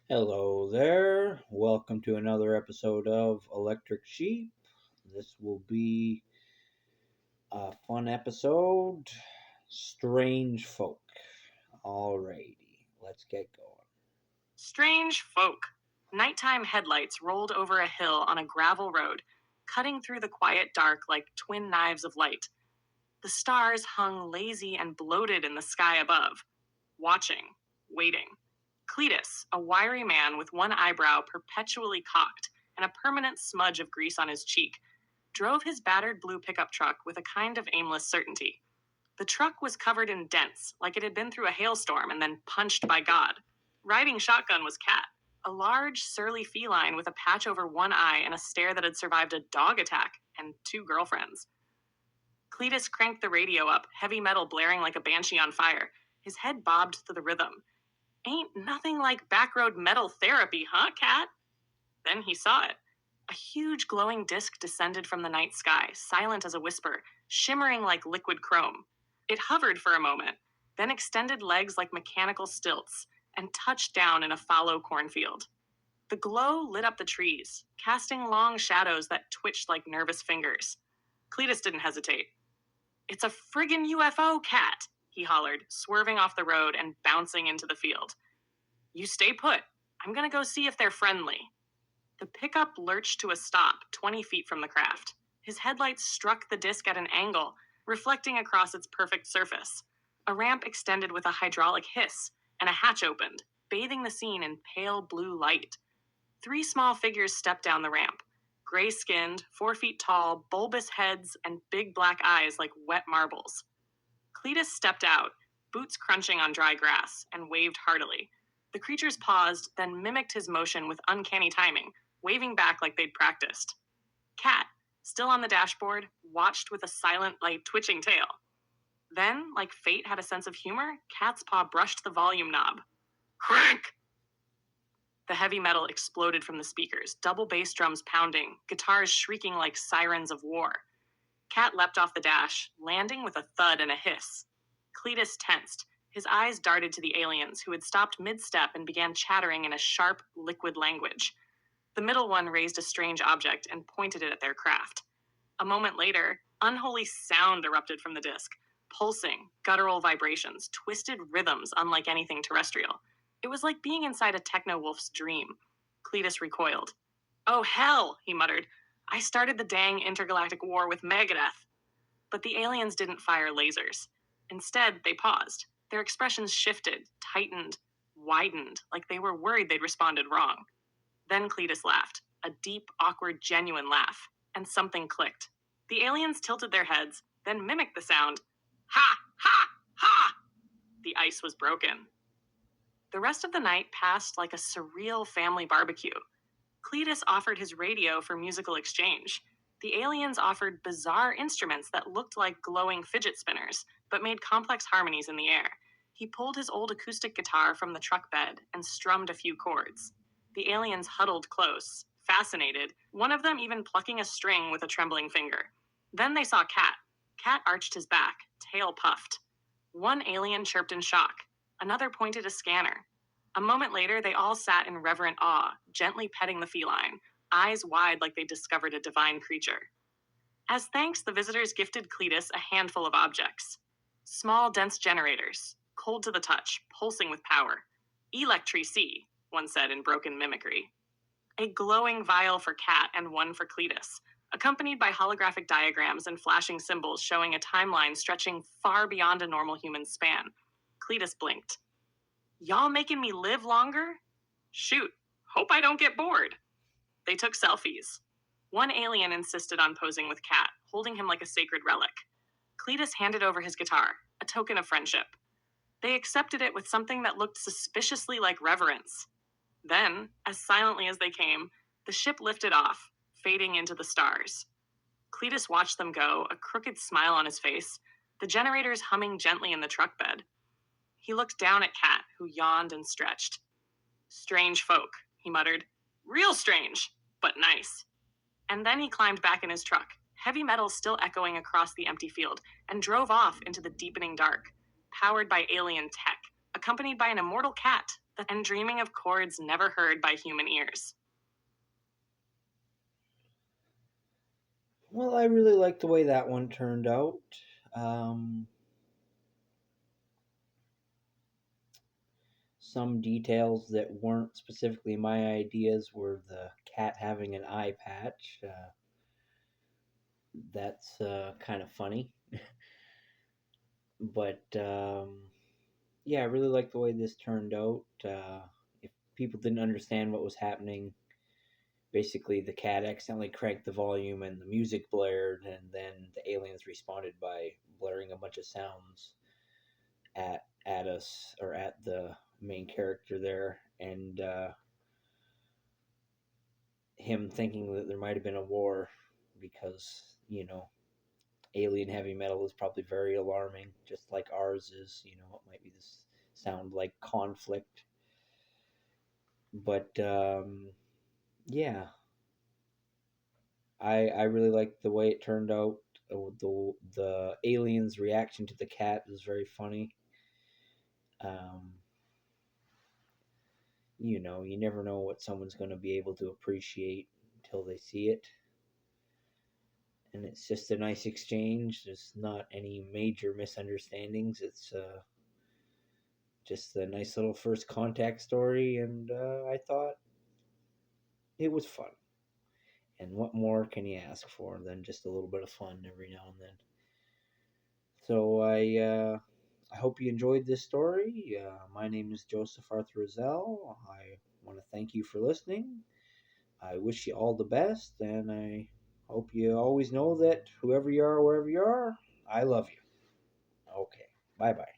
Hello there. Welcome to another episode of Electric Sheep. This will be a fun episode. Strange folk. Alrighty, let's get going. Strange folk. Nighttime headlights rolled over a hill on a gravel road, cutting through the quiet dark like twin knives of light. The stars hung lazy and bloated in the sky above, watching, waiting. Cletus, a wiry man with one eyebrow perpetually cocked and a permanent smudge of grease on his cheek, drove his battered blue pickup truck with a kind of aimless certainty. The truck was covered in dents, like it had been through a hailstorm and then punched by God. Riding shotgun was Cat, a large, surly feline with a patch over one eye and a stare that had survived a dog attack and two girlfriends. Cletus cranked the radio up, heavy metal blaring like a banshee on fire. His head bobbed to the rhythm. Ain't nothing like backroad metal therapy, huh, Cat? Then he saw it. A huge glowing disc descended from the night sky, silent as a whisper, shimmering like liquid chrome. It hovered for a moment, then extended legs like mechanical stilts, and touched down in a fallow cornfield. The glow lit up the trees, casting long shadows that twitched like nervous fingers. Cletus didn't hesitate. "It's a friggin' UFO, Cat!" he hollered, swerving off the road and bouncing into the field. "You stay put. I'm gonna go see if they're friendly." The pickup lurched to a stop 20 feet from the craft. His headlights struck the disc at an angle, reflecting across its perfect surface. A ramp extended with a hydraulic hiss, and a hatch opened, bathing the scene in pale blue light. Three small figures stepped down the ramp, gray-skinned, 4 feet tall, bulbous heads, and big black eyes like wet marbles. Cletus stepped out, boots crunching on dry grass, and waved heartily. The creatures paused, then mimicked his motion with uncanny timing, waving back like they'd practiced. Cat, still on the dashboard, watched with a silent, like twitching tail. Then, like fate had a sense of humor, Cat's paw brushed the volume knob. Crank! The heavy metal exploded from the speakers, double bass drums pounding, guitars shrieking like sirens of war. Cat leapt off the dash, landing with a thud and a hiss. Cletus tensed. His eyes darted to the aliens, who had stopped mid-step and began chattering in a sharp, liquid language. The middle one raised a strange object and pointed it at their craft. A moment later, unholy sound erupted from the disc. Pulsing, guttural vibrations, twisted rhythms unlike anything terrestrial. It was like being inside a techno-wolf's dream. Cletus recoiled. "Oh, hell," he muttered. "I started the dang intergalactic war with Megadeth." But the aliens didn't fire lasers. Instead, they paused. Their expressions shifted, tightened, widened, like they were worried they'd responded wrong. Then Cletus laughed, a deep, awkward, genuine laugh, and something clicked. The aliens tilted their heads, then mimicked the sound. Ha! Ha! Ha! The ice was broken. The rest of the night passed like a surreal family barbecue. Cletus offered his radio for musical exchange. The aliens offered bizarre instruments that looked like glowing fidget spinners, but made complex harmonies in the air. He pulled his old acoustic guitar from the truck bed and strummed a few chords. The aliens huddled close, fascinated, one of them even plucking a string with a trembling finger. Then they saw Cat. Cat arched his back, tail puffed. One alien chirped in shock. Another pointed a scanner. A moment later, they all sat in reverent awe, gently petting the feline, eyes wide like they discovered a divine creature. As thanks, the visitors gifted Cletus a handful of objects. Small, dense generators, cold to the touch, pulsing with power. "Electricity," one said in broken mimicry. A glowing vial for Cat and one for Cletus, accompanied by holographic diagrams and flashing symbols showing a timeline stretching far beyond a normal human span. Cletus blinked. "Y'all making me live longer? Shoot, hope I don't get bored." They took selfies. One alien insisted on posing with Cat, holding him like a sacred relic. Cletus handed over his guitar, a token of friendship. They accepted it with something that looked suspiciously like reverence. Then, as silently as they came, the ship lifted off, fading into the stars. Cletus watched them go, a crooked smile on his face, the generators humming gently in the truck bed. He looked down at Cat, who yawned and stretched. "Strange folk," he muttered. "Real strange, but nice." And then he climbed back in his truck, heavy metal still echoing across the empty field, and drove off into the deepening dark, powered by alien tech, accompanied by an immortal Cat and dreaming of chords never heard by human ears. Well, I really like the way that one turned out. Um, some details that weren't specifically my ideas were the cat having an eye patch. That's kind of funny. But yeah, I really like the way this turned out. If people didn't understand what was happening, basically the cat accidentally cranked the volume and the music blared, and then the aliens responded by blaring a bunch of sounds at us or at the main character there, and him thinking that there might have been a war because alien heavy metal is probably very alarming, just like ours is. It might be this sound like conflict, but yeah, I really liked the way it turned out. The alien's reaction to the cat was very funny. Um, you never know what someone's going to be able to appreciate until they see it. And it's just a nice exchange. There's not any major misunderstandings. It's just a nice little first contact story, and I thought it was fun. And what more can you ask for than just a little bit of fun every now and then? So I hope you enjoyed this story. My name is Joseph Arthur Roszell. I want to thank you for listening. I wish you all the best, and I hope you always know that whoever you are, wherever you are, I love you. Okay, bye bye.